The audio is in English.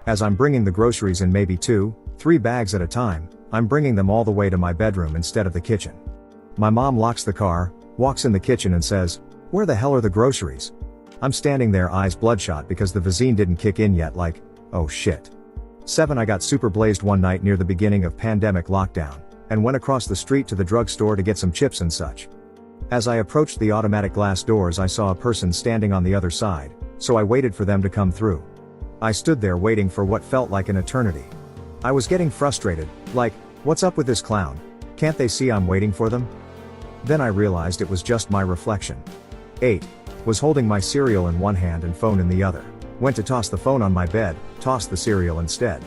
As I'm bringing the groceries in maybe 2, 3 bags at a time, I'm bringing them all the way to my bedroom instead of the kitchen. My mom locks the car, walks in the kitchen and says, "Where the hell are the groceries?" I'm standing there eyes bloodshot because the vaccine didn't kick in yet, like, oh shit. 7. I got super blazed one night near the beginning of pandemic lockdown, and went across the street to the drugstore to get some chips and such. As I approached the automatic glass doors I saw a person standing on the other side, so I waited for them to come through. I stood there waiting for what felt like an eternity. I was getting frustrated, like, what's up with this clown? Can't they see I'm waiting for them? Then I realized it was just my reflection. 8. Was holding my cereal in one hand and phone in the other. Went to toss the phone on my bed, tossed the cereal instead.